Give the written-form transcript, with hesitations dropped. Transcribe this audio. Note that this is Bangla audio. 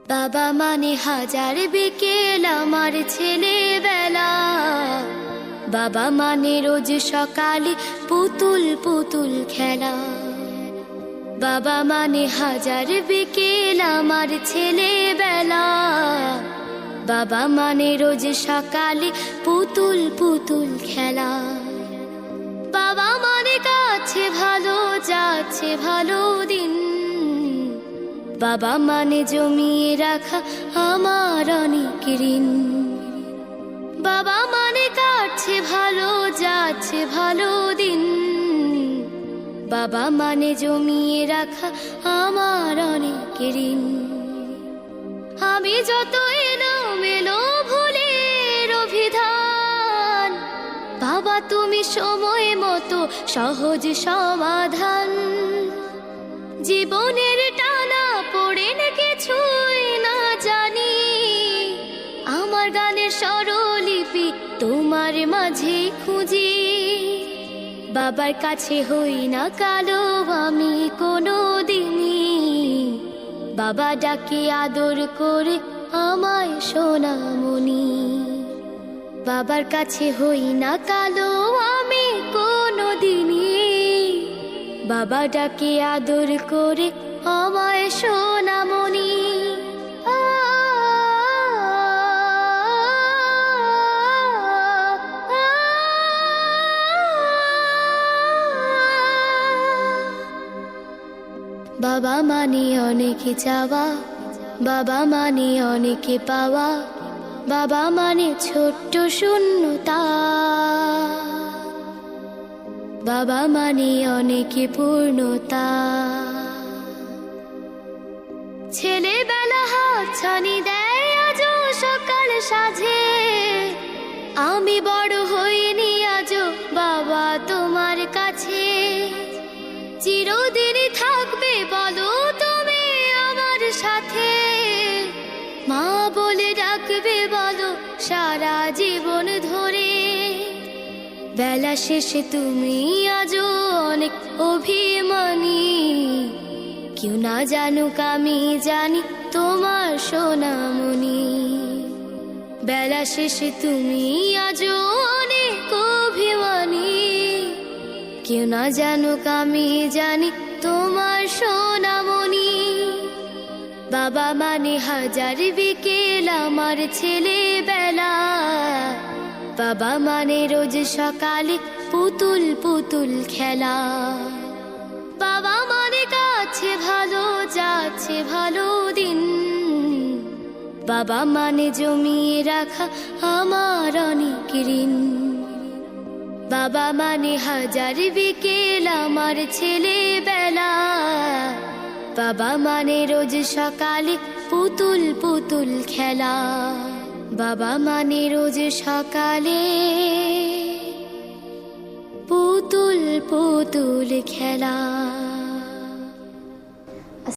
বাবা মানে হাজার বিকেল আমার ছেলেবেলা। বাবা মানে রোজ সকালে পুতুল পুতুল খেলা। বাবা মানে হাজার বিকেল আমার ছেলেবেলা। বাবা মানে রোজ সকালে পুতুল পুতুল খেলা। বাবা মানে কাছে ভালো যাচ্ছে ভালো দিন। বাবা মানে জমিয়ে রাখা আমার অনেক ঋণ। বাবা মানে কাটছে ভালো যাচ্ছে ভালো দিন। বাবা মানে জমিয়ে রাখা আমার অনেক ঋণ। আমি যত এলোমেলো ভুলের অভিধান, বাবা তুমি সময় মতো সহজ সমাধান। জীবনের টানা পড়ে না কিছুই না জানি, আমার গানের স্বরলিপি তোমার মাঝে খুঁজি। বাবার কাছে হই না কালো আমি কোনো দিনই, বাবা ডাকে আদর করে আমায় সোনামণি। বাবার কাছে হই না কালো আমি কোনো দিনই, বাবা ডাকে আদর করে আমায় সোনামণি। বাবা মানে অনেক চাওয়া, বাবা মানে অনেক পাওয়া। বাবা মানে ছোট্ট শূন্যতা, বাবা মানে অনেক পূর্ণতা। ছেলেবেলা হাতছানি দেয় আজও সকাল সাজে। আমি বড় হইনি আজও বাবা তোমার কাছে। চিরদিনই থাকবে বলো তুমি আমার সাথে, মা বলে ডাকবে বলো সারা জীবন ধরে। বেলা শেষে তুমি আজও অনেক অভিমানী, কেউ না জানুক আমি জানি তোমার সোনামণি। বেলা শেষে তুমি আজও অনেক অভিমানী, কেউ না জানুক আমি জানি তোমার সোনামণি। বাবা মানে হাজার বিকেল আমার ছেলেবেলা। বাবা মানে রোজ সকালে পুতুল পুতুল খেলা। বাবা মানে কাছে ভালো যাচ্ছে ভালো দিন। বাবা মানে জমিয়ে রাখা আমার অনেক ঋণ। বাবা মানে হাজার বিকেল আমার ছেলেবেলা। বাবা মানে রোজ সকালে পুতুল পুতুল খেলা। বাবা মানে রোজ সকালে পুতুল পুতুল খেলা।